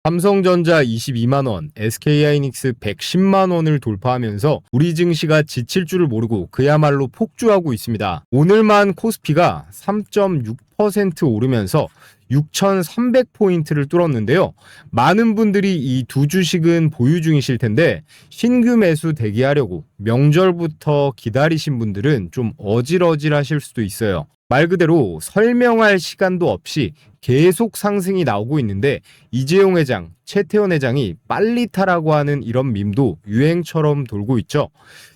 삼성전자 22만 원, SK하이닉스 110만 원을 돌파하면서 우리 증시가 지칠 줄을 모르고 그야말로 폭주하고 있습니다. 오늘만 코스피가 3.6% 오르면서 6,300포인트를 뚫었는데요. 많은 분들이 이 두 주식은 보유 중이실 텐데 신규 매수 대기하려고 명절부터 기다리신 분들은 좀 어질어질하실 수도 있어요. 말 그대로 설명할 시간도 없이 계속 상승이 나오고 있는데 이재용 회장, 최태원 회장이 빨리 타라고 하는 이런 밈도 유행처럼 돌고 있죠.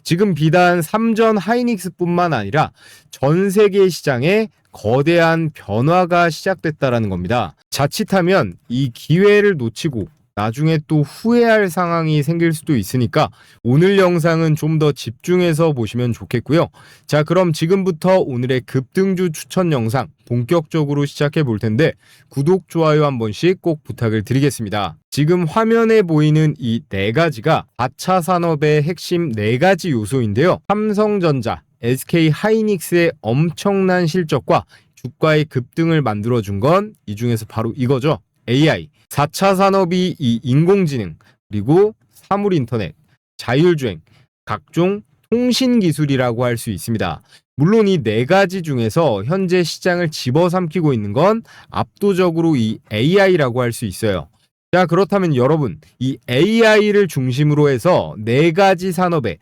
지금 비단 삼전 하이닉스뿐만 아니라 전 세계 시장에 거대한 변화가 시작됐다라는 겁니다. 자칫하면 이 기회를 놓치고 나중에 또 후회할 상황이 생길 수도 있으니까 오늘 영상은 좀 더 집중해서 보시면 좋겠고요. 자, 그럼 지금부터 오늘의 급등주 추천 영상 본격적으로 시작해 볼 텐데 구독, 좋아요 한 번씩 꼭 부탁을 드리겠습니다. 지금 화면에 보이는 이 네 가지가 4차 산업의 핵심 네 가지 요소인데요. 삼성전자, SK하이닉스의 엄청난 실적과 주가의 급등을 만들어준 건 이 중에서 바로 이거죠. AI. 4차 산업이 이 인공지능, 그리고 사물인터넷, 자율주행, 각종 통신기술이라고 할 수 있습니다. 물론 이 네 가지 중에서 현재 시장을 집어삼키고 있는 건 압도적으로 이 AI라고 할 수 있어요. 자, 그렇다면 여러분, 이 AI를 중심으로 해서 네 가지 산업의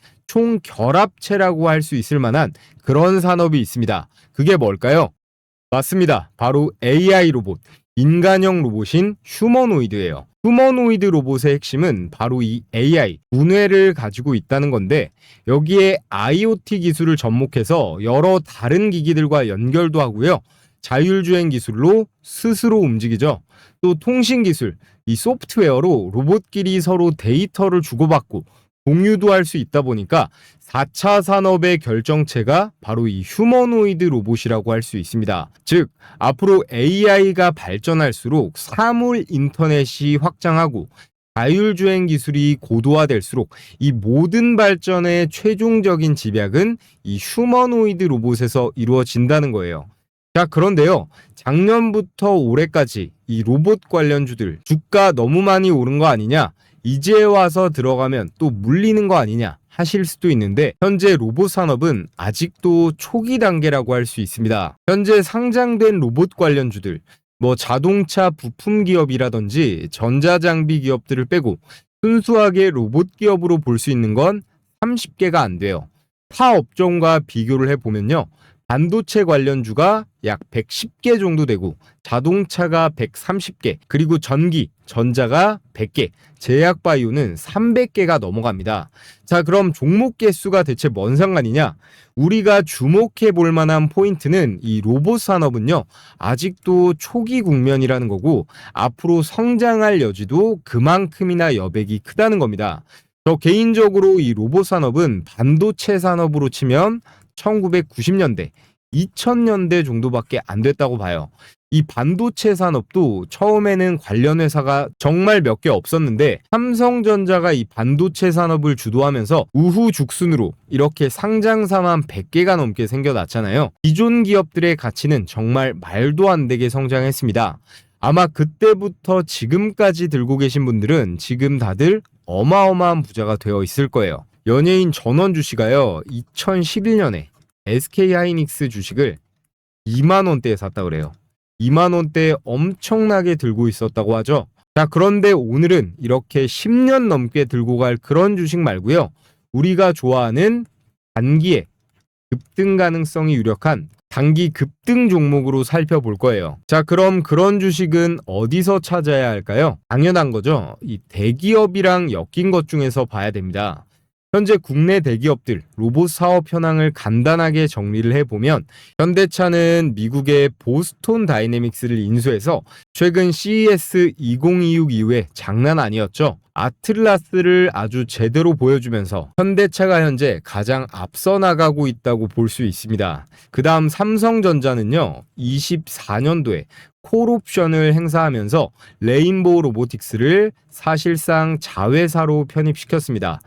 총결합체라고 할 수 있을 만한 그런 산업이 있습니다. 그게 뭘까요? 맞습니다. 바로 AI 로봇. 인간형 로봇인 휴머노이드예요. 휴머노이드 로봇의 핵심은 바로 이 AI, 분해를 가지고 있다는 건데 여기에 IoT 기술을 접목해서 여러 다른 기기들과 연결도 하고요. 자율주행 기술로 스스로 움직이죠. 또 통신 기술, 이 소프트웨어로 로봇끼리 서로 데이터를 주고받고 공유도 할 수 있다 보니까 4차 산업의 결정체가 바로 이 휴머노이드 로봇이라고 할 수 있습니다. 즉, 앞으로 AI가 발전할수록 사물 인터넷이 확장하고 자율주행 기술이 고도화될수록 이 모든 발전의 최종적인 집약은 이 휴머노이드 로봇에서 이루어진다는 거예요. 자, 그런데요. 작년부터 올해까지 이 로봇 관련주들 주가 너무 많이 오른 거 아니냐? 이제 와서 들어가면 또 물리는 거 아니냐 하실 수도 있는데 현재 로봇 산업은 아직도 초기 단계라고 할 수 있습니다. 현재 상장된 로봇 관련주들, 자동차 부품 기업이라든지 전자장비 기업들을 빼고 순수하게 로봇 기업으로 볼 수 있는 건 30개가 안 돼요. 타 업종과 비교를 해보면요. 반도체 관련주가 약 110개 정도 되고 자동차가 130개, 그리고 전기, 전자가 100개, 제약바이오는 300개가 넘어갑니다. 자, 그럼 종목 개수가 대체 뭔 상관이냐? 우리가 주목해 볼 만한 포인트는 이 로봇 산업은요. 아직도 초기 국면이라는 거고 앞으로 성장할 여지도 그만큼이나 여백이 크다는 겁니다. 저 개인적으로 이 로봇 산업은 반도체 산업으로 치면 1990년대, 2000년대 정도밖에 안 됐다고 봐요. 이 반도체 산업도 처음에는 관련 회사가 정말 몇 개 없었는데 삼성전자가 이 반도체 산업을 주도하면서 우후죽순으로 이렇게 상장사만 100개가 넘게 생겨났잖아요. 기존 기업들의 가치는 정말 말도 안 되게 성장했습니다. 아마 그때부터 지금까지 들고 계신 분들은 지금 다들 어마어마한 부자가 되어 있을 거예요. 연예인 전원주 씨가요, 2011년에 SK하이닉스 주식을 2만 원대에 샀다 그래요. 2만 원대에 엄청나게 들고 있었다고 하죠. 자, 그런데 오늘은 이렇게 10년 넘게 들고 갈 그런 주식 말고요. 우리가 좋아하는 단기에 급등 가능성이 유력한 단기 급등 종목으로 살펴볼 거예요. 자, 그럼 그런 주식은 어디서 찾아야 할까요? 당연한 거죠. 이 대기업이랑 엮인 것 중에서 봐야 됩니다. 현재 국내 대기업들 로봇 사업 현황을 간단하게 정리를 해보면 현대차는 미국의 보스톤 다이내믹스를 인수해서 최근 CES 2026 이후에 장난 아니었죠. 아틀라스를 아주 제대로 보여주면서 현대차가 현재 가장 앞서 나가고 있다고 볼 수 있습니다. 그 다음 삼성전자는요, 24년도에 콜옵션을 행사하면서 레인보우 로보틱스를 사실상 자회사로 편입시켰습니다.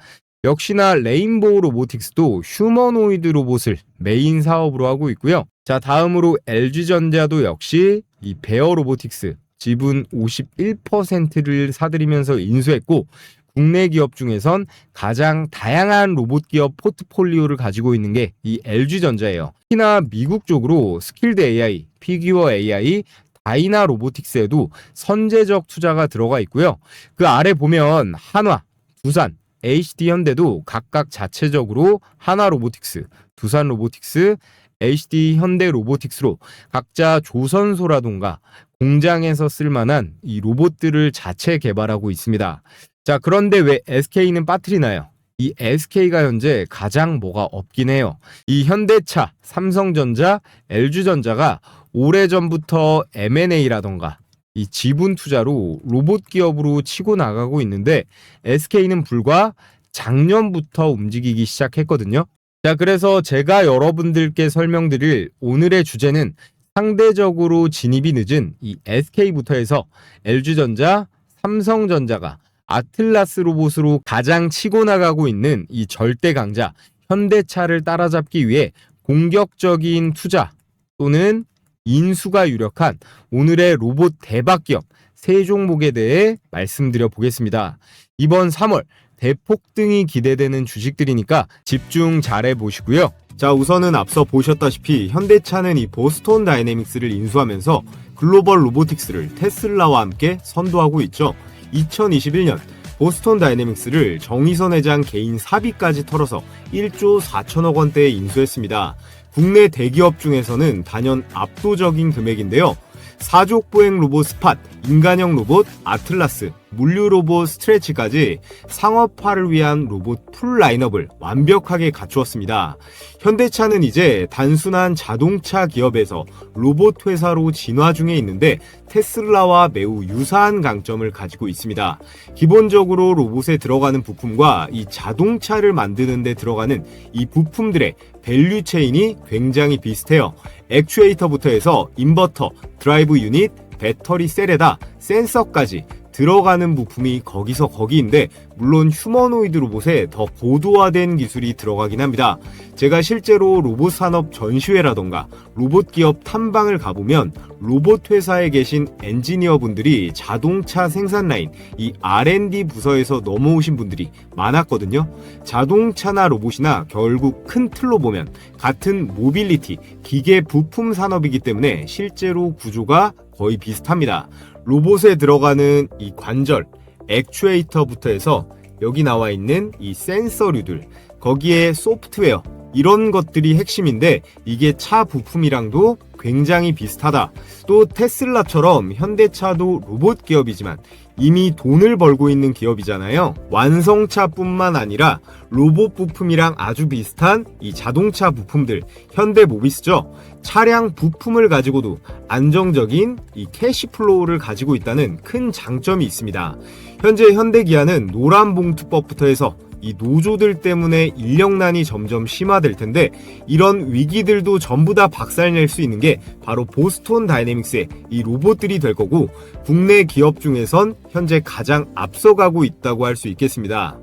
역시나 레인보우 로보틱스도 휴머노이드 로봇을 메인 사업으로 하고 있고요. 자, 다음으로 LG전자도 역시 이 베어 로보틱스, 지분 51%를 사들이면서 인수했고 국내 기업 중에선 가장 다양한 로봇 기업 포트폴리오를 가지고 있는 게 이 LG전자예요. 특히나 미국 쪽으로 스킬드 AI, 피규어 AI, 다이나 로보틱스에도 선제적 투자가 들어가 있고요. 그 아래 보면 한화, 두산, HD 현대도 각각 자체적으로 한화 로보틱스, 두산 로보틱스, HD 현대 로보틱스로 각자 조선소라던가 공장에서 쓸만한 이 로봇들을 자체 개발하고 있습니다. 자, 그런데 왜 SK는 빠뜨리나요? 이 SK가 현재 가장 뭐가 없긴 해요. 이 현대차, 삼성전자, LG전자가 오래전부터 M&A라던가 이 지분 투자로 로봇 기업으로 치고 나가고 있는데 SK는 불과 작년부터 움직이기 시작했거든요. 자, 그래서 제가 여러분들께 설명드릴 오늘의 주제는 상대적으로 진입이 늦은 이 SK부터 해서 LG전자, 삼성전자가 아틀라스 로봇으로 가장 치고 나가고 있는 이 절대 강자 현대차를 따라잡기 위해 공격적인 투자 또는 인수가 유력한 오늘의 로봇 대박 기업 세 종목에 대해 말씀드려 보겠습니다. 이번 3월 대폭등이 기대되는 주식들이니까 집중 잘해 보시고요. 자, 우선은 앞서 보셨다시피 현대차는 이 보스톤 다이내믹스를 인수하면서 글로벌 로보틱스를 테슬라와 함께 선도하고 있죠. 2021년 보스톤 다이내믹스를 정의선 회장 개인 사비까지 털어서 1조 4천억 원대에 인수했습니다. 국내 대기업 중에서는 단연 압도적인 금액인데요. 사족보행 로봇 스팟, 인간형 로봇 아틀라스, 물류 로봇 스트레치까지 상업화를 위한 로봇 풀 라인업을 완벽하게 갖추었습니다. 현대차는 이제 단순한 자동차 기업에서 로봇 회사로 진화 중에 있는데 테슬라와 매우 유사한 강점을 가지고 있습니다. 기본적으로 로봇에 들어가는 부품과 이 자동차를 만드는 데 들어가는 이 부품들의 밸류 체인이 굉장히 비슷해요. 액추에이터부터 해서 인버터, 드라이브 유닛, 배터리 셀에다 센서까지 들어가는 부품이 거기서 거기인데 물론 휴머노이드 로봇에 더 고도화된 기술이 들어가긴 합니다. 제가 실제로 로봇 산업 전시회라던가 로봇 기업 탐방을 가보면 로봇 회사에 계신 엔지니어 분들이 자동차 생산 라인, 이 R&D 부서에서 넘어오신 분들이 많았거든요. 자동차나 로봇이나 결국 큰 틀로 보면 같은 모빌리티, 기계 부품 산업이기 때문에 실제로 구조가 거의 비슷합니다. 로봇에 들어가는 이 관절, 액추에이터부터 해서 여기 나와 있는 이 센서류들, 거기에 소프트웨어, 이런 것들이 핵심인데 이게 차 부품이랑도 굉장히 비슷하다. 또 테슬라처럼 현대차도 로봇 기업이지만 이미 돈을 벌고 있는 기업이잖아요. 완성차뿐만 아니라 로봇 부품이랑 아주 비슷한 이 자동차 부품들, 현대모비스죠. 차량 부품을 가지고도 안정적인 이 캐시플로우를 가지고 있다는 큰 장점이 있습니다. 현재 현대기아는 노란봉투법부터 해서 이 노조들 때문에 인력난이 점점 심화될 텐데 이런 위기들도 전부 다 박살낼 수 있는 게 바로 보스톤 다이내믹스의 이 로봇들이 될 거고 국내 기업 중에선 현재 가장 앞서가고 있다고 할 수 있겠습니다.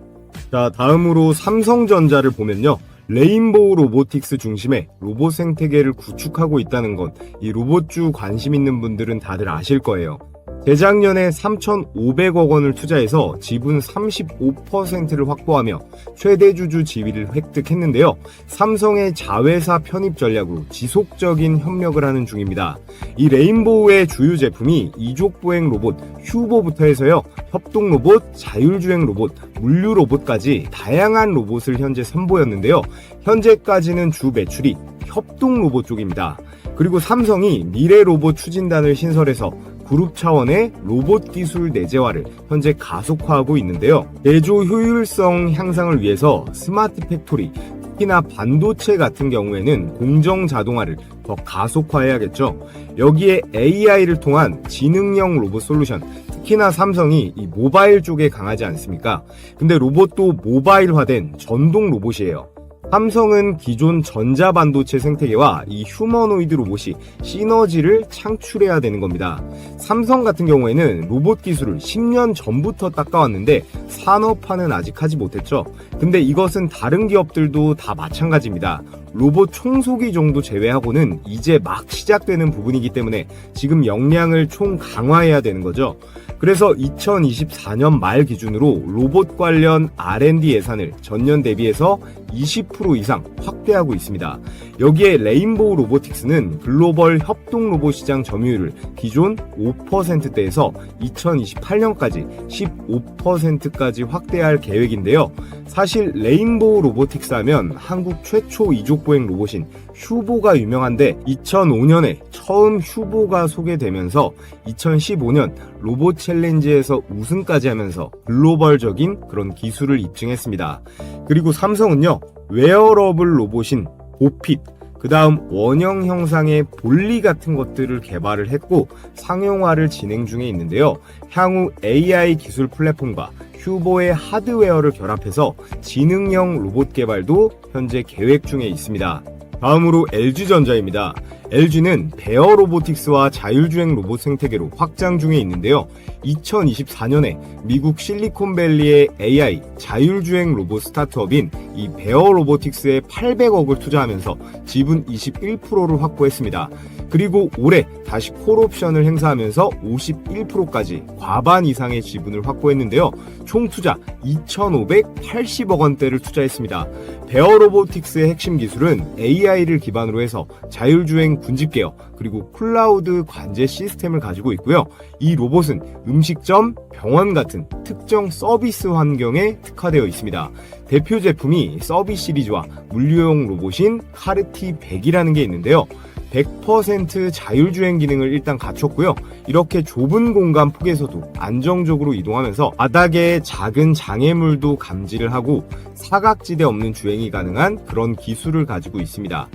자, 다음으로 삼성전자를 보면요. 레인보우 로보틱스 중심의 로봇 생태계를 구축하고 있다는 건 이 로봇주 관심 있는 분들은 다들 아실 거예요. 재작년에 3,500억 원을 투자해서 지분 35%를 확보하며 최대 주주 지위를 획득했는데요. 삼성의 자회사 편입 전략으로 지속적인 협력을 하는 중입니다. 이 레인보우의 주요 제품이 이족보행 로봇 휴보부터 해서요. 협동 로봇, 자율주행 로봇, 물류 로봇까지 다양한 로봇을 현재 선보였는데요. 현재까지는 주 매출이 협동 로봇 쪽입니다. 그리고 삼성이 미래 로봇 추진단을 신설해서 그룹 차원의 로봇 기술 내재화를 현재 가속화하고 있는데요. 제조 효율성 향상을 위해서 스마트 팩토리, 특히나 반도체 같은 경우에는 공정 자동화를 더 가속화해야겠죠. 여기에 AI를 통한 지능형 로봇 솔루션, 특히나 삼성이 이 모바일 쪽에 강하지 않습니까? 근데 로봇도 모바일화된 전동 로봇이에요. 삼성은 기존 전자반도체 생태계와 이 휴머노이드 로봇이 시너지를 창출해야 되는 겁니다. 삼성 같은 경우에는 로봇 기술을 10년 전부터 닦아왔는데 산업화는 아직 하지 못했죠. 근데 이것은 다른 기업들도 다 마찬가지입니다. 로봇 청소기 정도 제외하고는 이제 막 시작되는 부분이기 때문에 지금 역량을 총 강화해야 되는 거죠. 그래서 2024년 말 기준으로 로봇 관련 R&D 예산을 전년 대비해서 20% 이상 확대하고 있습니다. 여기에 레인보우 로보틱스는 글로벌 협동 로봇 시장 점유율을 기존 5%대에서 2028년까지 15%까지 확대할 계획인데요. 사실 레인보우 로보틱스 하면 한국 최초 이족보행 로봇인 휴보가 유명한데 2005년에 처음 휴보가 소개되면서 2015년 로봇 챌린지에서 우승까지 하면서 글로벌적인 그런 기술을 입증했습니다. 그리고 삼성은요, 웨어러블 로봇인 보핏, 그 다음 원형 형상의 볼리 같은 것들을 개발을 했고 상용화를 진행 중에 있는데요. 향후 AI 기술 플랫폼과 휴보의 하드웨어를 결합해서 지능형 로봇 개발도 현재 계획 중에 있습니다. 다음으로 LG전자입니다. LG는 베어 로보틱스와 자율주행 로봇 생태계로 확장 중에 있는데요. 2024년에 미국 실리콘밸리의 AI 자율주행 로봇 스타트업인 이 베어 로보틱스에 800억을 투자하면서 지분 21%를 확보했습니다. 그리고 올해 다시 콜옵션을 행사하면서 51%까지 과반 이상의 지분을 확보했는데요. 총 투자 2,580억 원대를 투자했습니다. 베어 로보틱스의 핵심 기술은 AI를 기반으로 해서 자율주행 군집계어 그리고 클라우드 관제 시스템을 가지고 있고요. 이 로봇은 음식점, 병원 같은 특정 서비스 환경에 특화되어 있습니다. 대표 제품이 서비 시리즈와 물류용 로봇인 카르티 100이라는 게 있는데요. 100% 자율주행 기능을 일단 갖췄고요. 이렇게 좁은 공간 폭에서도 안정적으로 이동하면서 바닥에 작은 장애물도 감지를 하고 사각지대 없는 주행이 가능한 그런 기술을 가지고 있습니다.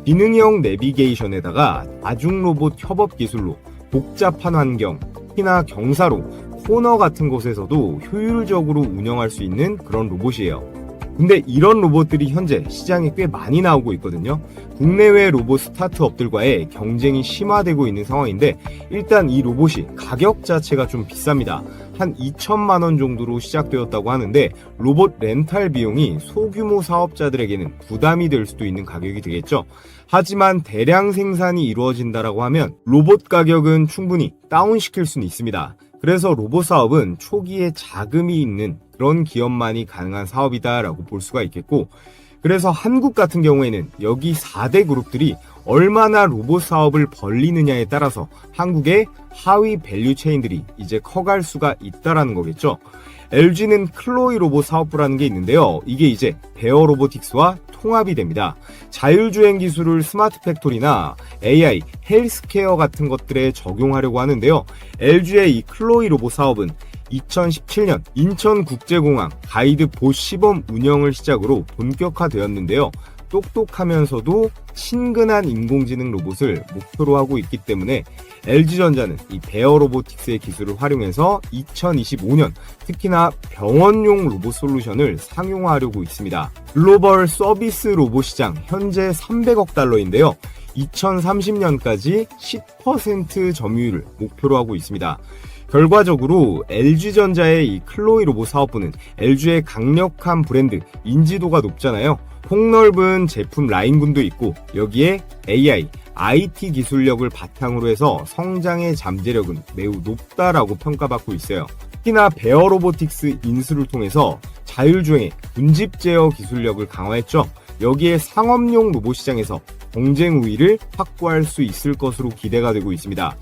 기능형 내비게이션에다가 다중 로봇 협업 기술로 복잡한 환경, 특히나 경사로, 코너 같은 곳에서도 효율적으로 운영할 수 있는 그런 로봇이에요. 근데 이런 로봇들이 현재 시장에 꽤 많이 나오고 있거든요. 국내외 로봇 스타트업들과의 경쟁이 심화되고 있는 상황인데 일단 이 로봇이 가격 자체가 좀 비쌉니다. 한 2천만 원 정도로 시작되었다고 하는데 로봇 렌탈 비용이 소규모 사업자들에게는 부담이 될 수도 있는 가격이 되겠죠. 하지만 대량 생산이 이루어진다라고 하면 로봇 가격은 충분히 다운시킬 수는 있습니다. 그래서 로봇 사업은 초기에 자금이 있는 그런 기업만이 가능한 사업이다라고 볼 수가 있겠고, 그래서 한국 같은 경우에는 여기 4대 그룹들이 얼마나 로봇 사업을 벌리느냐에 따라서 한국의 하위 밸류 체인들이 이제 커갈 수가 있다라는 거겠죠. LG는 클로이 로봇 사업부라는 게 있는데요. 이게 이제 베어 로보틱스와 통합이 됩니다. 자율주행 기술을 스마트 팩토리나 AI, 헬스케어 같은 것들에 적용하려고 하는데요. LG의 이 클로이 로봇 사업은 2017년 인천국제공항 가이드 보 시범 운영을 시작으로 본격화되었는데요. 똑똑하면서도 친근한 인공지능 로봇을 목표로 하고 있기 때문에 LG전자는 이 베어 로보틱스의 기술을 활용해서 2025년 특히나 병원용 로봇 솔루션을 상용화하려고 있습니다. 글로벌 서비스 로봇 시장 현재 300억 달러인데요. 2030년까지 10% 점유율을 목표로 하고 있습니다. 결과적으로 LG전자의 이 클로이 로봇 사업부는 LG의 강력한 브랜드 인지도가 높잖아요. 폭넓은 제품 라인군도 있고 여기에 AI, IT 기술력을 바탕으로 해서 성장의 잠재력은 매우 높다라고 평가받고 있어요. 특히나 베어 로보틱스 인수를 통해서 자율주행의 군집 제어 기술력을 강화했죠. 여기에 상업용 로봇 시장에서 경쟁 우위를 확보할 수 있을 것으로 기대가 되고 있습니다.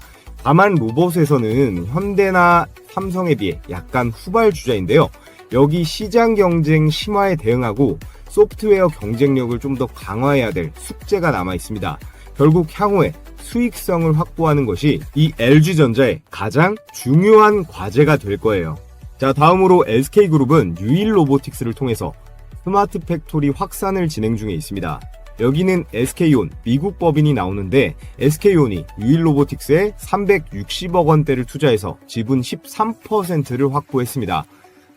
다만 로봇에서는 현대나 삼성에 비해 약간 후발주자인데요. 여기 시장 경쟁 심화에 대응하고 소프트웨어 경쟁력을 좀 더 강화해야 될 숙제가 남아 있습니다. 결국 향후에 수익성을 확보하는 것이 이 LG전자의 가장 중요한 과제가 될 거예요. 자, 다음으로 SK그룹은 유일 로보틱스를 통해서 스마트 팩토리 확산을 진행 중에 있습니다. 여기는 SK온 미국 법인이 나오는데 SK온이 유일 로보틱스에 360억 원대를 투자해서 지분 13%를 확보했습니다.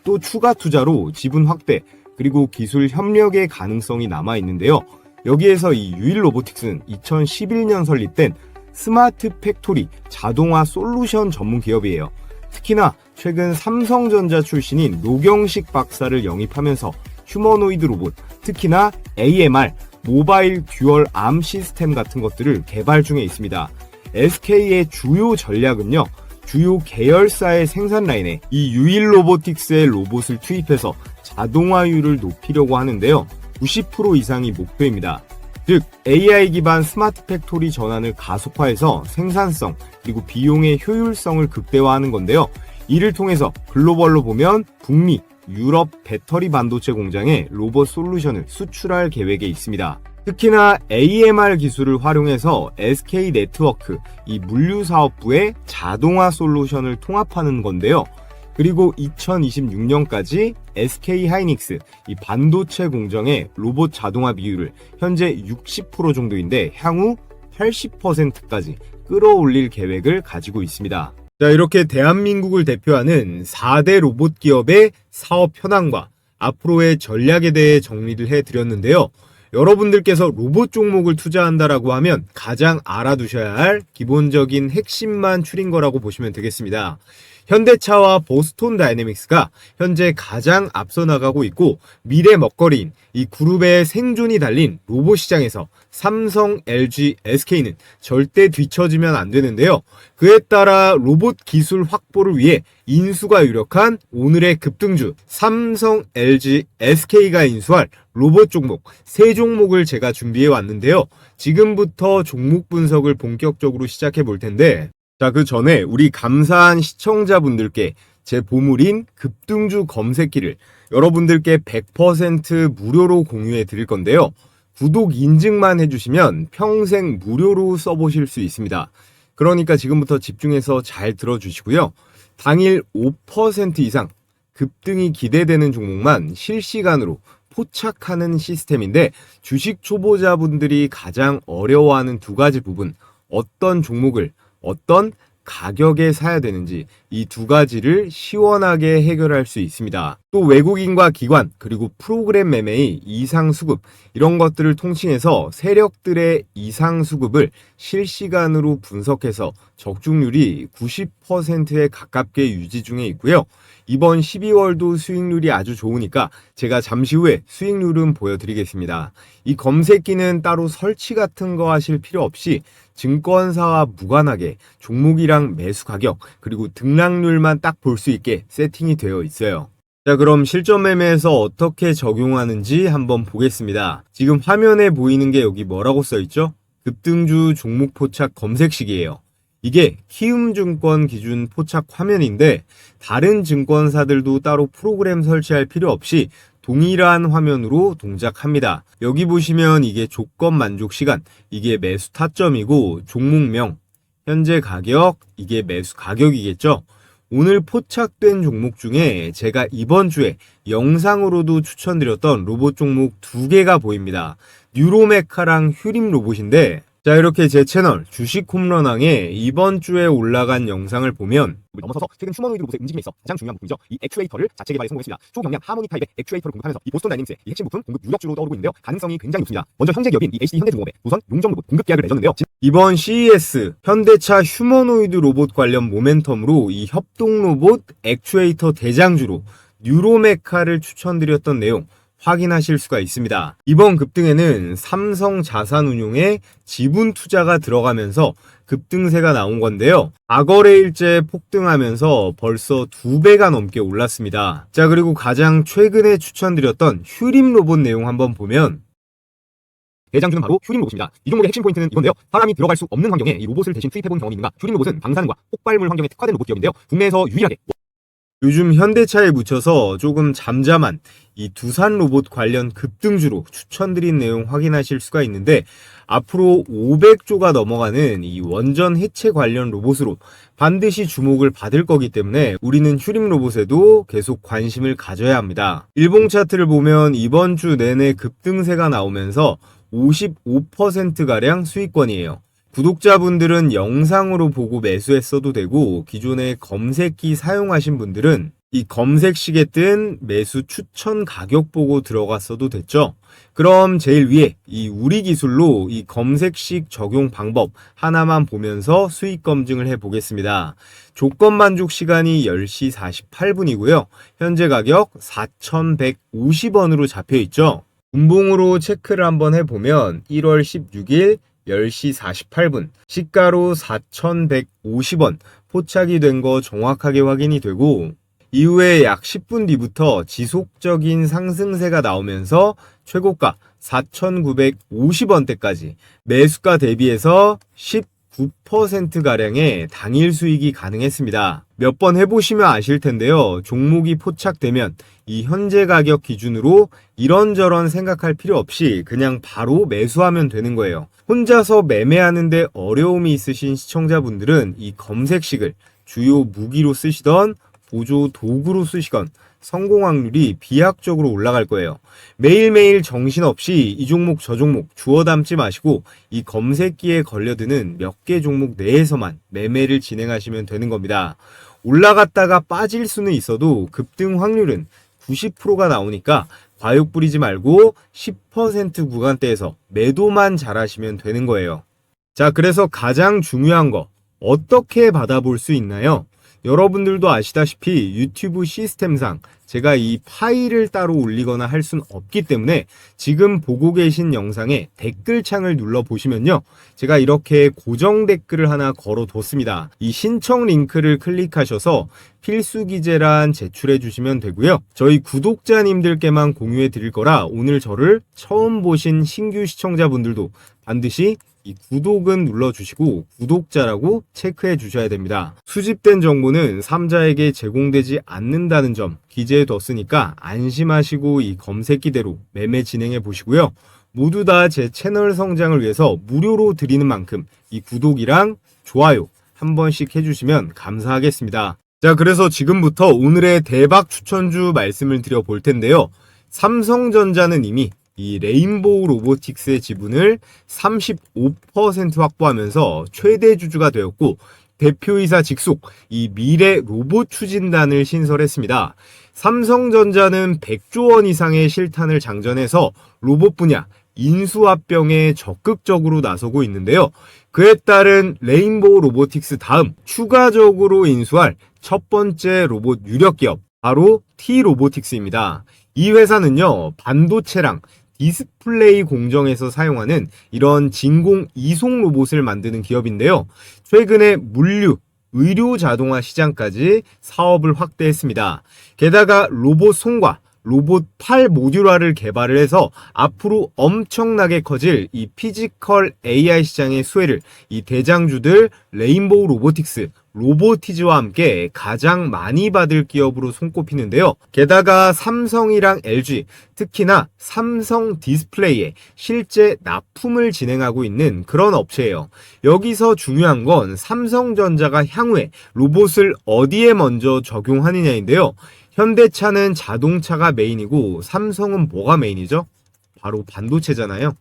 또 추가 투자로 지분 확대, 그리고 기술 협력의 가능성이 남아 있는데요. 여기에서 이 유일 로보틱스는 2011년 설립된 스마트 팩토리 자동화 솔루션 전문 기업이에요. 특히나 최근 삼성전자 출신인 노경식 박사를 영입하면서 휴머노이드 로봇, 특히나 AMR, 모바일 듀얼 암 시스템 같은 것들을 개발 중에 있습니다. SK의 주요 전략은요, 주요 계열사의 생산 라인에 이 유일 로보틱스의 로봇을 투입해서 자동화율을 높이려고 하는데요. 90% 이상이 목표입니다. 즉 AI 기반 스마트 팩토리 전환을 가속화해서 생산성 그리고 비용의 효율성을 극대화하는 건데요. 이를 통해서 글로벌로 보면 북미, 유럽 배터리 반도체 공장에 로봇 솔루션을 수출할 계획에 있습니다. 특히나 AMR 기술을 활용해서 SK 네트워크, 이 물류사업부의 자동화 솔루션을 통합하는 건데요. 그리고 2026년까지 SK 하이닉스, 이 반도체 공정의 로봇 자동화 비율을 현재 60% 정도인데 향후 80%까지 끌어올릴 계획을 가지고 있습니다. 자, 이렇게 대한민국을 대표하는 4대 로봇 기업의 사업 현황과 앞으로의 전략에 대해 정리를 해드렸는데요. 여러분들께서 로봇 종목을 투자한다라고 하면 가장 알아두셔야 할 기본적인 핵심만 추린 거라고 보시면 되겠습니다. 현대차와 보스톤 다이내믹스가 현재 가장 앞서 나가고 있고 미래 먹거리인 이 그룹의 생존이 달린 로봇 시장에서 삼성, LG, SK는 절대 뒤처지면 안 되는데요. 그에 따라 로봇 기술 확보를 위해 인수가 유력한 오늘의 급등주 삼성, LG, SK가 인수할 로봇 종목 3종목을 제가 준비해 왔는데요. 지금부터 종목 분석을 본격적으로 시작해 볼 텐데, 자, 그 전에 우리 감사한 시청자분들께 제 보물인 급등주 검색기를 여러분들께 100% 무료로 공유해 드릴 건데요. 구독 인증만 해주시면 평생 무료로 써보실 수 있습니다. 그러니까 지금부터 집중해서 잘 들어주시고요. 당일 5% 이상 급등이 기대되는 종목만 실시간으로 포착하는 시스템인데, 주식 초보자분들이 가장 어려워하는 두 가지 부분, 어떤 종목을 어떤 가격에 사야 되는지 이 두 가지를 시원하게 해결할 수 있습니다. 또 외국인과 기관 그리고 프로그램 매매의 이상 수급, 이런 것들을 통칭해서 세력들의 이상 수급을 실시간으로 분석해서 적중률이 90%에 가깝게 유지 중에 있고요. 이번 12월도 수익률이 아주 좋으니까 제가 잠시 후에 수익률은 보여드리겠습니다. 이 검색기는 따로 설치 같은 거 하실 필요 없이 증권사와 무관하게 종목이랑 매수 가격 그리고 등락률만 딱 볼 수 있게 세팅이 되어 있어요. 자, 그럼 실전 매매에서 어떻게 적용하는지 한번 보겠습니다. 지금 화면에 보이는 게 여기 뭐라고 써있죠? 급등주 종목 포착 검색식이에요. 이게 키움증권 기준 포착 화면인데 다른 증권사들도 따로 프로그램 설치할 필요 없이 동일한 화면으로 동작합니다. 여기 보시면 이게 조건 만족 시간, 이게 매수 타점이고 종목명, 현재 가격, 이게 매수 가격이겠죠. 오늘 포착된 종목 중에 제가 이번 주에 영상으로도 추천드렸던 로봇 종목 2개가 보입니다. 뉴로메카랑 휴림 로봇인데, 자, 이렇게 제 채널 주식 홈런왕에 이번 주에 올라간 영상을 보면 넘어서서 최근 휴머노이드 로봇의 움직임에 있어 가장 중요한 부분이죠. 이 액추에이터를 자체 개발에 성공했습니다. 초경량 하모니 타입의 액추에이터를 공급하면서 이 보스톤 다이내믹스의 이 핵심 부품 공급 유력주로 떠오르고 있는데요. 가능성이 굉장히 높습니다. 먼저 형제 기업인 이 HD 현대중공업에 우선 용접 로봇 공급 계약을 맺었는데요. 이번 CES 현대차 휴머노이드 로봇 관련 모멘텀으로 이 협동 로봇 액추에이터 대장주로 뉴로메카를 추천드렸던 내용 확인하실 수가 있습니다. 이번 급등에는 삼성 자산운용의 지분 투자가 들어가면서 급등세가 나온 건데요. 과거래일째 폭등하면서 벌써 2배가 넘게 올랐습니다. 자, 그리고 가장 최근에 추천드렸던 휴림 로봇 내용 한번 보면 대장주는 바로 휴림 로봇입니다. 이 종목의 핵심 포인트는 이건데요. 사람이 들어갈 수 없는 환경에 이 로봇을 대신 투입해본 경험이 있는가? 휴림 로봇은 방사능과 폭발물 환경에 특화된 로봇 기업인데요. 국내에서 유일하게 요즘 현대차에 묻혀서 조금 잠잠한 이 두산 로봇 관련 급등주로 추천드린 내용 확인하실 수가 있는데, 앞으로 500조가 넘어가는 이 원전 해체 관련 로봇으로 반드시 주목을 받을 거기 때문에 우리는 휴림 로봇에도 계속 관심을 가져야 합니다. 일봉 차트를 보면 이번 주 내내 급등세가 나오면서 55%가량 수익권이에요. 구독자분들은 영상으로 보고 매수했어도 되고 기존의 검색기 사용하신 분들은 이 검색식에 뜬 매수 추천 가격 보고 들어갔어도 됐죠. 그럼 제일 위에 이 우리 기술로 이 검색식 적용 방법 하나만 보면서 수익 검증을 해 보겠습니다. 조건 만족 시간이 10시 48분이고요. 현재 가격 4,150원으로 잡혀 있죠. 분봉으로 체크를 한번 해보면 1월 16일 10시 48분 시가로 4,150원 포착이 된 거 정확하게 확인이 되고, 이후에 약 10분 뒤부터 지속적인 상승세가 나오면서 최고가 4,950원대까지 매수가 대비해서 19%가량의 당일 수익이 가능했습니다. 몇 번 해보시면 아실 텐데요. 종목이 포착되면 이 현재 가격 기준으로 이런저런 생각할 필요 없이 그냥 바로 매수하면 되는 거예요. 혼자서 매매하는데 어려움이 있으신 시청자분들은 이 검색식을 주요 무기로 쓰시던 보조 도구로 쓰시건 성공 확률이 비약적으로 올라갈 거예요. 매일매일 정신없이 이 종목 저 종목 주워 담지 마시고 이 검색기에 걸려드는 몇 개 종목 내에서만 매매를 진행하시면 되는 겁니다. 올라갔다가 빠질 수는 있어도 급등 확률은 90%가 나오니까 과욕 부리지 말고 10% 구간대에서 매도만 잘하시면 되는 거예요. 자, 그래서 가장 중요한 거 어떻게 받아볼 수 있나요? 여러분들도 아시다시피 유튜브 시스템상 제가 이 파일을 따로 올리거나 할 순 없기 때문에 지금 보고 계신 영상에 댓글창을 눌러보시면요, 제가 이렇게 고정 댓글을 하나 걸어뒀습니다. 이 신청 링크를 클릭하셔서 필수 기재란 제출해 주시면 되고요. 저희 구독자님들께만 공유해 드릴 거라 오늘 저를 처음 보신 신규 시청자분들도 반드시 이 구독은 눌러주시고 구독자라고 체크해 주셔야 됩니다. 수집된 정보는 3자에게 제공되지 않는다는 점 기재해 뒀으니까 안심하시고 이 검색기대로 매매 진행해 보시고요. 모두 다 제 채널 성장을 위해서 무료로 드리는 만큼 이 구독이랑 좋아요 한 번씩 해주시면 감사하겠습니다. 자, 그래서 지금부터 오늘의 대박 추천주 말씀을 드려볼 텐데요. 삼성전자는 이미 이 레인보우 로보틱스의 지분을 35% 확보하면서 최대 주주가 되었고, 대표이사 직속 이 미래 로봇 추진단을 신설했습니다. 삼성전자는 100조 원 이상의 실탄을 장전해서 로봇 분야 인수합병에 적극적으로 나서고 있는데요. 그에 따른 레인보우 로보틱스 다음 추가적으로 인수할 첫 번째 로봇 유력 기업 바로 T-로보틱스입니다. 이 회사는요, 반도체랑 디스플레이 공정에서 사용하는 이런 진공 이송 로봇을 만드는 기업인데요. 최근에 물류, 의료 자동화 시장까지 사업을 확대했습니다. 게다가 로봇 손과 로봇 팔 모듈화를 개발을 해서 앞으로 엄청나게 커질 이 피지컬 AI 시장의 수혜를 이 대장주들 레인보우 로보틱스, 로보티즈와 함께 가장 많이 받을 기업으로 손꼽히는데요. 게다가 삼성이랑 LG, 특히나 삼성 디스플레이에 실제 납품을 진행하고 있는 그런 업체예요. 여기서 중요한 건 삼성전자가 향후에 로봇을 어디에 먼저 적용하느냐인데요. 현대차는 자동차가 메인이고 삼성은 뭐가 메인이죠? 바로 반도체잖아요.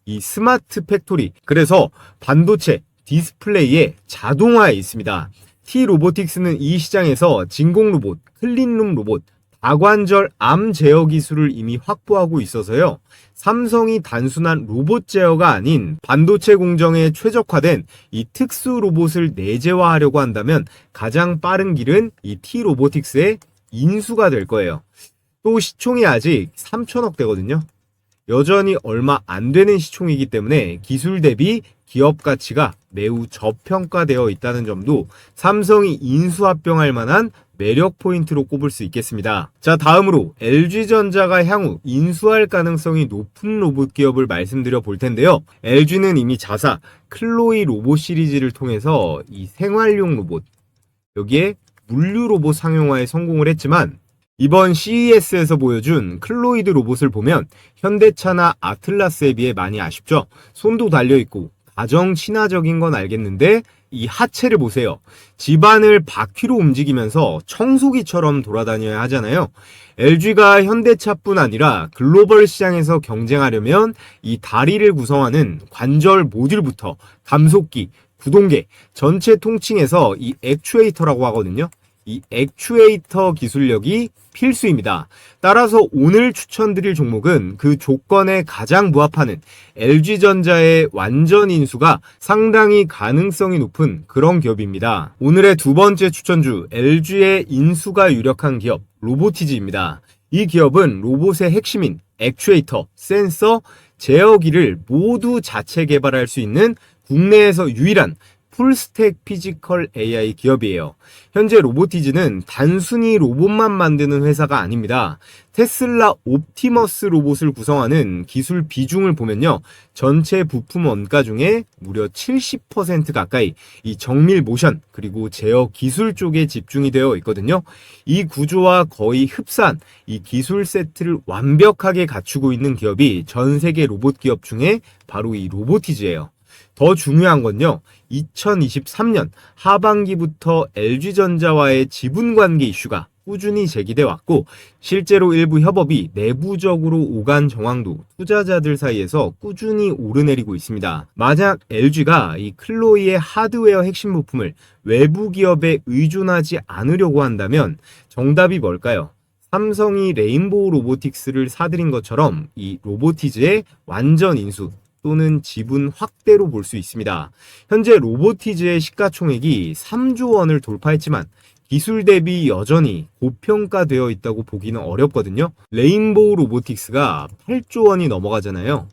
이 스마트 팩토리, 그래서 반도체, 디스플레이에 자동화에 있습니다. T-로보틱스는 이 시장에서 진공 로봇, 클린룸 로봇, 다관절 암 제어 기술을 이미 확보하고 있어서요. 삼성이 단순한 로봇 제어가 아닌 반도체 공정에 최적화된 이 특수 로봇을 내재화하려고 한다면 가장 빠른 길은 이 T-로보틱스의 인수가 될 거예요. 또 시총이 아직 3천억대거든요. 여전히 얼마 안 되는 시총이기 때문에 기술 대비 기업 가치가 매우 저평가되어 있다는 점도 삼성이 인수합병할 만한 매력 포인트로 꼽을 수 있겠습니다. 자, 다음으로 LG전자가 향후 인수할 가능성이 높은 로봇 기업을 말씀드려 볼 텐데요. LG는 이미 자사 클로이 로봇 시리즈를 통해서 이 생활용 로봇, 여기에 물류 로봇 상용화에 성공을 했지만 이번 CES에서 보여준 클로이드 로봇을 보면 현대차나 아틀라스에 비해 많이 아쉽죠. 손도 달려있고 가정 친화적인 건 알겠는데 이 하체를 보세요. 집안을 바퀴로 움직이면서 청소기처럼 돌아다녀야 하잖아요. LG가 현대차뿐 아니라 글로벌 시장에서 경쟁하려면 이 다리를 구성하는 관절 모듈부터 감속기, 구동계, 전체 통칭해서 이 액추에이터라고 하거든요. 이 액추에이터 기술력이 필수입니다. 따라서 오늘 추천드릴 종목은 그 조건에 가장 부합하는 LG전자의 완전 인수가 상당히 가능성이 높은 그런 기업입니다. 오늘의 두 번째 추천주 LG의 인수가 유력한 기업 로보티즈입니다. 이 기업은 로봇의 핵심인 액추에이터, 센서, 제어기를 모두 자체 개발할 수 있는 국내에서 유일한 풀스택 피지컬 AI 기업이에요. 현재 로보티즈는 단순히 로봇만 만드는 회사가 아닙니다. 테슬라 옵티머스 로봇을 구성하는 기술 비중을 보면요. 전체 부품 원가 중에 무려 70% 가까이 이 정밀 모션 그리고 제어 기술 쪽에 집중이 되어 있거든요. 이 구조와 거의 흡사한 이 기술 세트를 완벽하게 갖추고 있는 기업이 전 세계 로봇 기업 중에 바로 이 로보티즈예요. 더 중요한 건요. 2023년 하반기부터 LG전자와의 지분관계 이슈가 꾸준히 제기돼 왔고 실제로 일부 협업이 내부적으로 오간 정황도 투자자들 사이에서 꾸준히 오르내리고 있습니다. 만약 LG가 이 클로이의 하드웨어 핵심 부품을 외부 기업에 의존하지 않으려고 한다면 정답이 뭘까요? 삼성이 레인보우 로보틱스를 사들인 것처럼 이 로보티즈의 완전 인수 또는 지분 확대로 볼 수 있습니다. 현재 로보티즈의 시가총액이 3조 원을 돌파했지만 기술 대비 여전히 고평가되어 있다고 보기는 어렵거든요. 레인보우 로보틱스가 8조 원이 넘어가잖아요.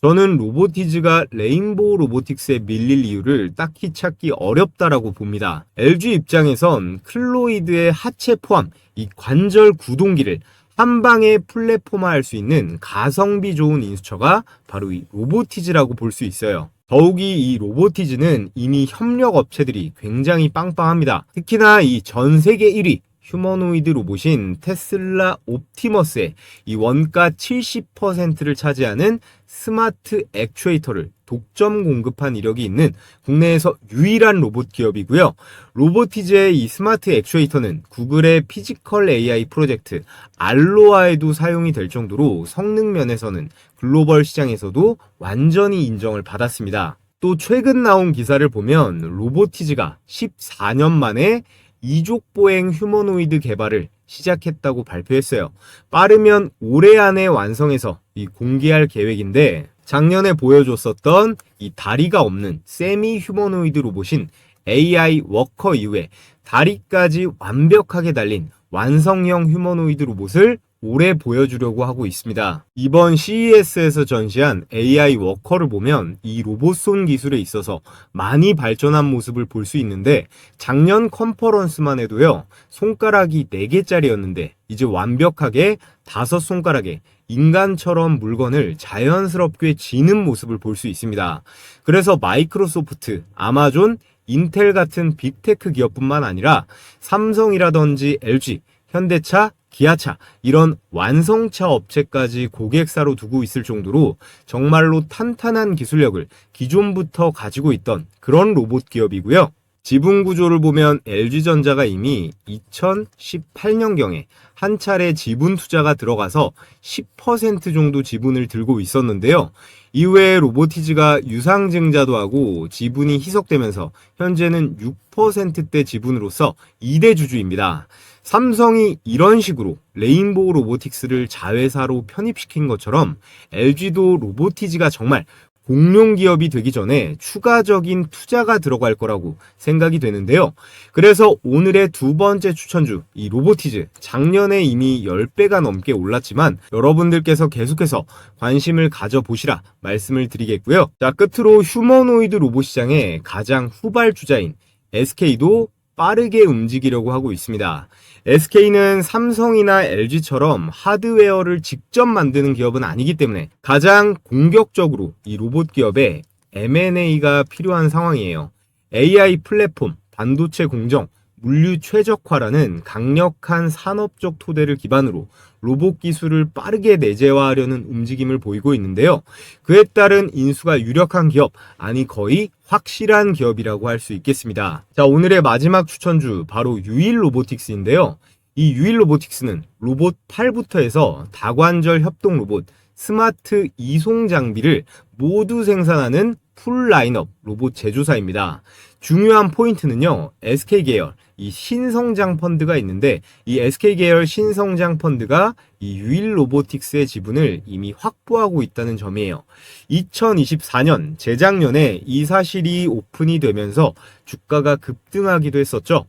저는 로보티즈가 레인보우 로보틱스에 밀릴 이유를 딱히 찾기 어렵다라고 봅니다. LG 입장에선 클로이드의 하체 포함 이 관절 구동기를 한 방에 플랫폼화할 수 있는 가성비 좋은 인수처가 바로 이 로보티즈라고 볼 수 있어요. 더욱이 이 로보티즈는 이미 협력 업체들이 굉장히 빵빵합니다. 특히나 이 전 세계 1위 휴머노이드 로봇인 테슬라 옵티머스의 이 원가 70%를 차지하는 스마트 액추에이터를 독점 공급한 이력이 있는 국내에서 유일한 로봇 기업이고요. 로보티즈의 이 스마트 액추에이터는 구글의 피지컬 AI 프로젝트 알로아에도 사용이 될 정도로 성능 면에서는 글로벌 시장에서도 완전히 인정을 받았습니다. 또 최근 나온 기사를 보면 로보티즈가 14년 만에 이족보행 휴머노이드 개발을 시작했다고 발표했어요. 빠르면 올해 안에 완성해서 공개할 계획인데 작년에 보여줬었던 이 다리가 없는 세미 휴머노이드 로봇인 AI 워커 이후에 다리까지 완벽하게 달린 완성형 휴머노이드 로봇을 올해 보여주려고 하고 있습니다. 이번 CES에서 전시한 AI 워커를 보면 이 로봇손 기술에 있어서 많이 발전한 모습을 볼 수 있는데 작년 컨퍼런스만 해도요. 손가락이 4개짜리였는데 이제 완벽하게 5손가락에 인간처럼 물건을 자연스럽게 쥐는 모습을 볼 수 있습니다. 그래서 마이크로소프트, 아마존, 인텔 같은 빅테크 기업뿐만 아니라 삼성이라든지 LG, 현대차, 기아차 이런 완성차 업체까지 고객사로 두고 있을 정도로 정말로 탄탄한 기술력을 기존부터 가지고 있던 그런 로봇 기업이고요. 지분 구조를 보면 LG전자가 이미 2018년경에 한 차례 지분 투자가 들어가서 10% 정도 지분을 들고 있었는데요. 이후에 로보티즈가 유상증자도 하고 지분이 희석되면서 현재는 6%대 지분으로서 2대 주주입니다. 삼성이 이런 식으로 레인보우 로보틱스를 자회사로 편입시킨 것처럼 LG도 로보티즈가 정말 공룡 기업이 되기 전에 추가적인 투자가 들어갈 거라고 생각이 되는데요. 그래서 오늘의 두 번째 추천주, 이 로보티즈, 작년에 이미 10배가 넘게 올랐지만 여러분들께서 계속해서 관심을 가져보시라 말씀을 드리겠고요. 자, 끝으로 휴머노이드 로봇 시장의 가장 후발주자인 SK도 빠르게 움직이려고 하고 있습니다. SK는 삼성이나 LG처럼 하드웨어를 직접 만드는 기업은 아니기 때문에 가장 공격적으로 이 로봇 기업에 M&A가 필요한 상황이에요. AI 플랫폼, 반도체 공정, 물류 최적화라는 강력한 산업적 토대를 기반으로 로봇 기술을 빠르게 내재화하려는 움직임을 보이고 있는데요. 그에 따른 인수가 유력한 기업, 아니 거의 확실한 기업이라고 할 수 있겠습니다. 자, 오늘의 마지막 추천주 바로 유일 로보틱스인데요. 이 유일 로보틱스는 로봇 팔부터 해서 다관절 협동 로봇, 스마트 이송 장비를 모두 생산하는 풀 라인업 로봇 제조사입니다. 중요한 포인트는요. SK 계열, 이 신성장 펀드가 있는데 이 SK 계열 신성장 펀드가 이 유일 로보틱스의 지분을 이미 확보하고 있다는 점이에요. 2024년 재작년에 이 사실이 오픈이 되면서 주가가 급등하기도 했었죠.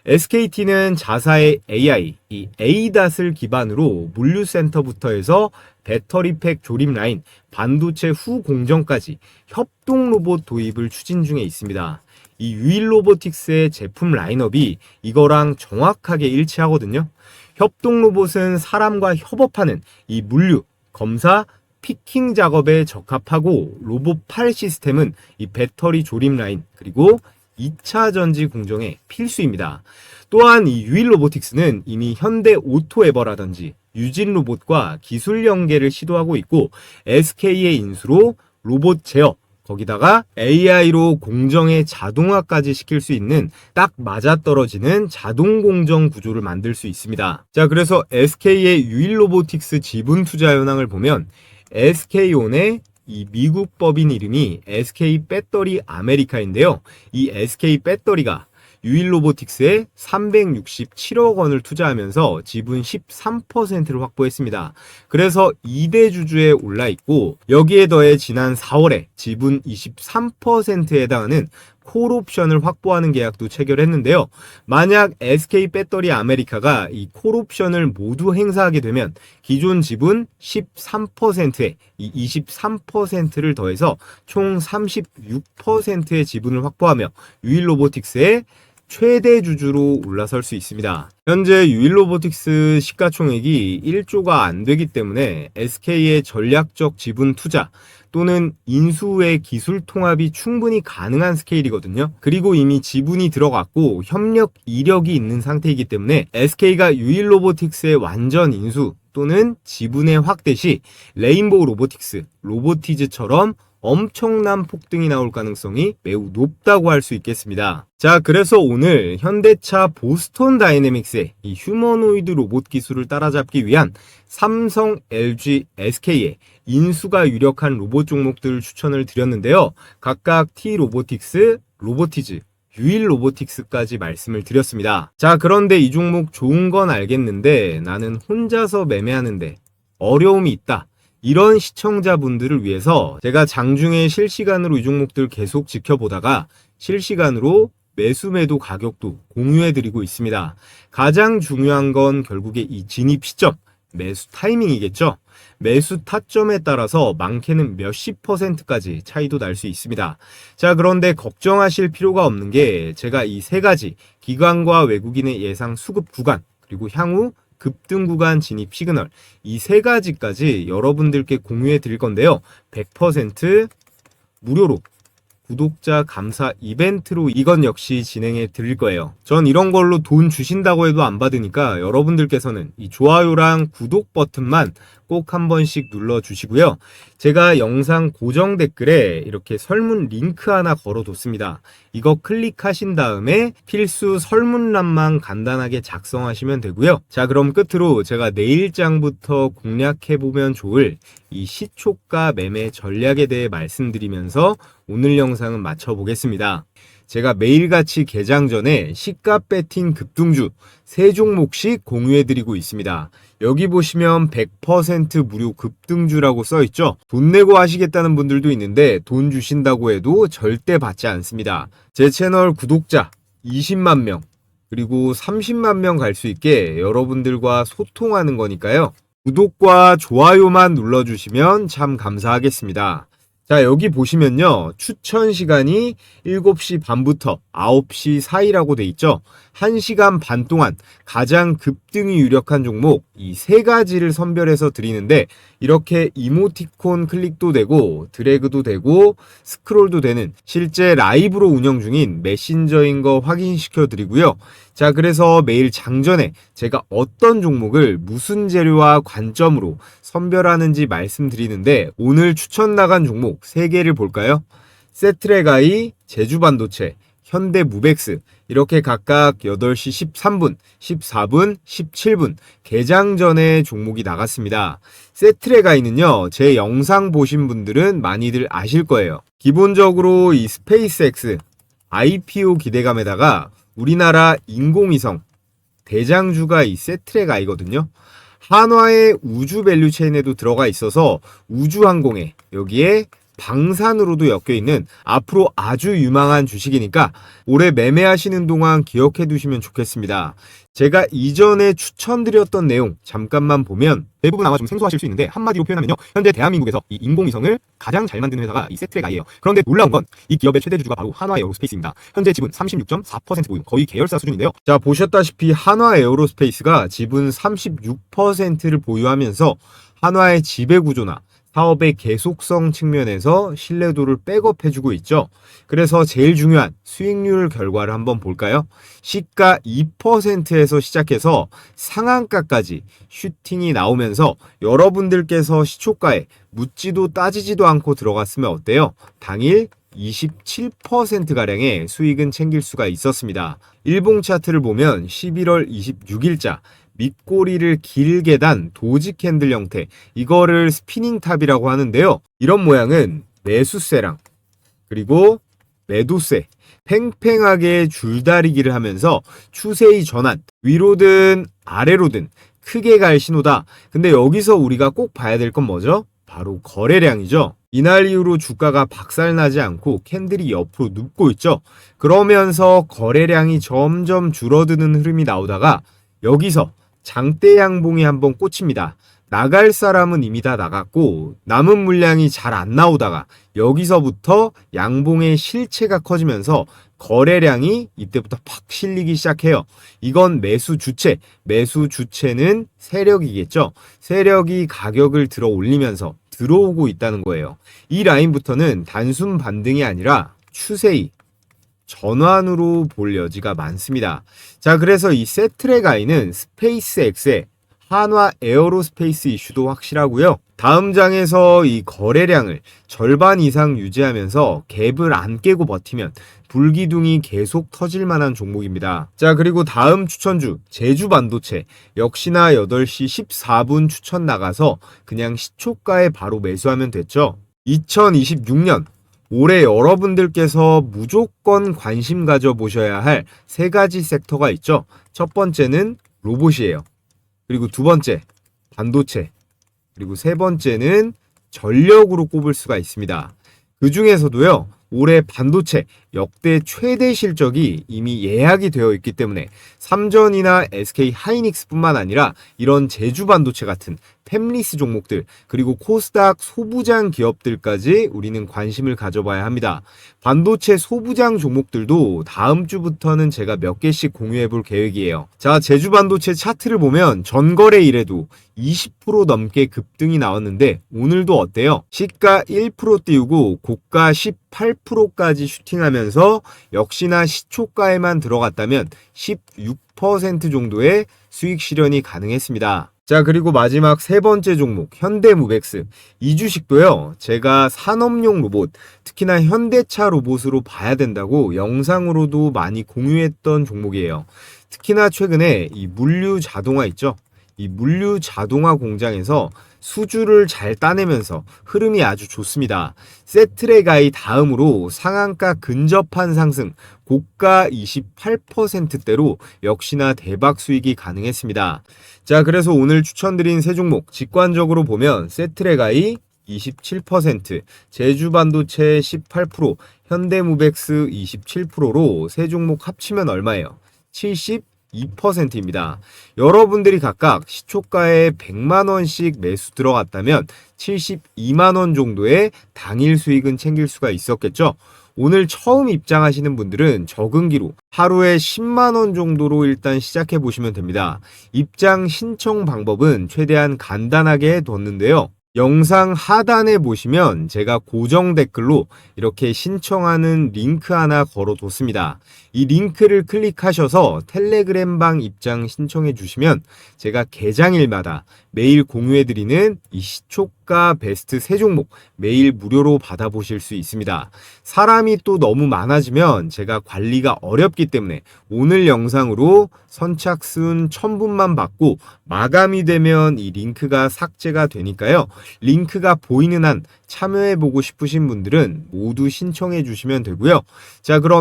SKT는 자사의 AI, 이 ADAS을 기반으로 물류센터부터 해서 배터리팩 조립 라인, 반도체 후 공정까지 협동 로봇 도입을 추진 중에 있습니다. 이 유일 로보틱스의 제품 라인업이 이거랑 정확하게 일치하거든요. 협동 로봇은 사람과 협업하는 이 물류, 검사, 피킹 작업에 적합하고 로봇 팔 시스템은 이 배터리 조립 라인 그리고 2차 전지 공정에 필수입니다. 또한 이 유일 로보틱스는 이미 현대 오토에버라든지 유진 로봇과 기술 연계를 시도하고 있고 SK의 인수로 로봇 제어 거기다가 AI로 공정의 자동화까지 시킬 수 있는 딱 맞아떨어지는 자동 공정 구조를 만들 수 있습니다. 자, 그래서 SK의 유일 로보틱스 지분 투자 현황을 보면 SK온의 이 미국 법인 이름이 SK 배터리 아메리카인데요. 이 SK 배터리가 유일 로보틱스에 367억 원을 투자하면서 지분 13%를 확보했습니다. 그래서 2대 주주에 올라 있고 여기에 더해 지난 4월에 지분 23%에 해당하는 콜옵션을 확보하는 계약도 체결했는데요. 만약 SK 배터리 아메리카가 이 콜옵션을 모두 행사하게 되면 기존 지분 13%에 이 23%를 더해서 총 36%의 지분을 확보하며 유일 로보틱스의 최대 주주로 올라설 수 있습니다. 현재 유일 로보틱스 시가총액이 1조가 안 되기 때문에 SK의 전략적 지분 투자 또는 인수 후의 기술 통합이 충분히 가능한 스케일이거든요. 그리고 이미 지분이 들어갔고 협력 이력이 있는 상태이기 때문에 SK가 유일 로보틱스의 완전 인수 또는 지분의 확대 시 레인보우 로보틱스, 로보티즈처럼 엄청난 폭등이 나올 가능성이 매우 높다고 할 수 있겠습니다. 자, 그래서 오늘 현대차 보스톤 다이내믹스의 이 휴머노이드 로봇 기술을 따라잡기 위한 삼성, LG, SK의 인수가 유력한 로봇 종목들을 추천을 드렸는데요. 각각 T-로보틱스, 로보티즈, 유일 로보틱스까지 말씀을 드렸습니다. 자, 그런데 이 종목 좋은 건 알겠는데 나는 혼자서 매매하는데 어려움이 있다. 이런 시청자분들을 위해서 제가 장중에 실시간으로 이 종목들 계속 지켜보다가 실시간으로 매수 매도 가격도 공유해드리고 있습니다. 가장 중요한 건 결국에 이 진입 시점, 매수 타이밍이겠죠. 매수 타점에 따라서 많게는 몇십 %까지 차이도 날 수 있습니다. 자, 그런데 걱정하실 필요가 없는 게 제가 이 세 가지 기관과 외국인의 예상 수급 구간 그리고 향후 급등 구간 진입 시그널 이 세 가지까지 여러분들께 공유해 드릴 건데요. 100% 무료로 구독자 감사 이벤트로 이건 역시 진행해 드릴 거예요. 전 이런 걸로 돈 주신다고 해도 안 받으니까 여러분들께서는 이 좋아요랑 구독 버튼만 꼭 한 번씩 눌러 주시고요. 제가 영상 고정 댓글에 이렇게 설문 링크 하나 걸어뒀습니다. 이거 클릭하신 다음에 필수 설문란만 간단하게 작성하시면 되고요. 자, 그럼 끝으로 제가 내일장부터 공략해보면 좋을 이 시초가 매매 전략에 대해 말씀드리면서 오늘 영상은 마쳐보겠습니다. 제가 매일같이 개장 전에 시가 배팅 급등주 3종목씩 공유해드리고 있습니다. 여기 보시면 100% 무료 급등주라고 써있죠. 돈 내고 하시겠다는 분들도 있는데 돈 주신다고 해도 절대 받지 않습니다. 제 채널 구독자 20만 명 그리고 30만 명 갈 수 있게 여러분들과 소통하는 거니까요. 구독과 좋아요만 눌러주시면 참 감사하겠습니다. 자, 여기 보시면요. 추천 시간이 7시 반부터 9시 사이라고 돼 있죠. 1시간 반 동안 가장 급등이 유력한 종목 이 세 가지를 선별해서 드리는데 이렇게 이모티콘 클릭도 되고 드래그도 되고 스크롤도 되는 실제 라이브로 운영 중인 메신저인 거 확인시켜 드리고요. 자, 그래서 매일 장전에 제가 어떤 종목을 무슨 재료와 관점으로 선별하는지 말씀드리는데 오늘 추천 나간 종목 3개를 볼까요? 세트레가이, 제주반도체, 현대무벡스 이렇게 각각 8시 13분, 14분, 17분 개장 전에 종목이 나갔습니다. 세트레가이는요. 제 영상 보신 분들은 많이들 아실 거예요. 기본적으로 이 스페이스X IPO 기대감에다가 우리나라 인공위성 대장주가 이 세트랙아이거든요. 한화의 우주 밸류체인에도 들어가 있어서 우주항공에 여기에 방산으로도 엮여 있는 앞으로 아주 유망한 주식이니까 올해 매매하시는 동안 기억해 두시면 좋겠습니다. 제가 이전에 추천드렸던 내용 잠깐만 보면 대부분 아마 좀 생소하실 수 있는데 한마디로 표현하면요. 현재 대한민국에서 이 인공위성을 가장 잘 만드는 회사가 이 세트랙아이예요. 그런데 놀라운 건 이 기업의 최대 주주가 바로 한화에어로스페이스입니다. 현재 지분 36.4% 보유, 거의 계열사 수준인데요. 자, 보셨다시피 한화에어로스페이스가 지분 36%를 보유하면서 한화의 지배구조나 사업의 계속성 측면에서 신뢰도를 백업해주고 있죠. 그래서 제일 중요한 수익률 결과를 한번 볼까요? 시가 2%에서 시작해서 상한가까지 슈팅이 나오면서 여러분들께서 시초가에 묻지도 따지지도 않고 들어갔으면 어때요? 당일 27%가량의 수익은 챙길 수가 있었습니다. 일봉 차트를 보면 11월 26일자 밑꼬리를 길게 단 도지 캔들 형태, 이거를 스피닝 탑이라고 하는데요. 이런 모양은 매수세랑 그리고 매도세 팽팽하게 줄다리기를 하면서 추세의 전환, 위로든 아래로든 크게 갈 신호다. 근데 여기서 우리가 꼭 봐야 될 건 뭐죠? 바로 거래량이죠. 이날 이후로 주가가 박살나지 않고 캔들이 옆으로 눕고 있죠. 그러면서 거래량이 점점 줄어드는 흐름이 나오다가 여기서 장대 양봉이 한번 꽂힙니다. 나갈 사람은 이미 다 나갔고 남은 물량이 잘 안 나오다가 여기서부터 양봉의 실체가 커지면서 거래량이 이때부터 팍 실리기 시작해요. 이건 매수 주체는 세력이겠죠. 세력이 가격을 들어 올리면서 들어오고 있다는 거예요. 이 라인부터는 단순 반등이 아니라 추세의 전환으로 볼 여지가 많습니다. 자, 그래서 이 세트랙아이는 스페이스X의 한화 에어로스페이스 이슈도 확실하고요. 다음 장에서 이 거래량을 절반 이상 유지하면서 갭을 안 깨고 버티면 불기둥이 계속 터질 만한 종목입니다. 자, 그리고 다음 추천주 제주반도체 역시나 8시 14분 추천 나가서 그냥 시초가에 바로 매수하면 됐죠. 2026년 올해 여러분들께서 무조건 관심 가져보셔야 할 세 가지 섹터가 있죠. 첫 번째는 로봇이에요. 그리고 두 번째, 반도체. 그리고 세 번째는 전력으로 꼽을 수가 있습니다. 그 중에서도요, 올해 반도체 역대 최대 실적이 이미 예약이 되어 있기 때문에 삼전이나 SK 하이닉스뿐만 아니라 이런 제주 반도체 같은 템리스 종목들 그리고 코스닥 소부장 기업들까지 우리는 관심을 가져봐야 합니다. 반도체 소부장 종목들도 다음 주부터는 제가 몇 개씩 공유해 볼 계획이에요. 자, 제주 반도체 차트를 보면 전거래 일에도 20% 넘게 급등이 나왔는데 오늘도 어때요? 시가 1% 띄우고 고가 18%까지 슈팅하면서 역시나 시초가에만 들어갔다면 16% 정도의 수익 실현이 가능했습니다. 자, 그리고 마지막 세 번째 종목 현대무벡스, 이 주식도요 제가 산업용 로봇, 특히나 현대차 로봇으로 봐야 된다고 영상으로도 많이 공유했던 종목이에요. 특히나 최근에 이 물류 자동화 있죠, 이 물류 자동화 공장에서 수주를 잘 따내면서 흐름이 아주 좋습니다. 세트랙아이 다음으로 상한가 근접한 상승, 고가 28%대로 역시나 대박 수익이 가능했습니다. 자, 그래서 오늘 추천드린 세 종목 직관적으로 보면 세트랙아이 27%, 제주반도체 18%, 현대무벡스 27%로 세 종목 합치면 얼마예요? 72%입니다. 여러분들이 각각 시초가에 100만원씩 매수 들어갔다면 72만원 정도의 당일 수익은 챙길 수가 있었겠죠. 오늘 처음 입장하시는 분들은 적응기로 하루에 10만원 정도로 일단 시작해 보시면 됩니다. 입장 신청 방법은 최대한 간단하게 해뒀는데요. 영상 하단에 보시면 제가 고정 댓글로 이렇게 신청하는 링크 하나 걸어뒀습니다. 이 링크를 클릭하셔서 텔레그램방 입장 신청해 주시면 제가 개장일마다 매일 공유해드리는 이 시초가 베스트 세 종목 매일 무료로 받아보실 수 있습니다. 사람이 또 너무 많아지면 제가 관리가 어렵기 때문에 오늘 영상으로 선착순 1000분만 받고 마감이 되면 이 링크가 삭제가 되니까요. 링크가 보이는 한 참여해보고 싶으신 분들은 모두 신청해 주시면 되고요. 자, 그럼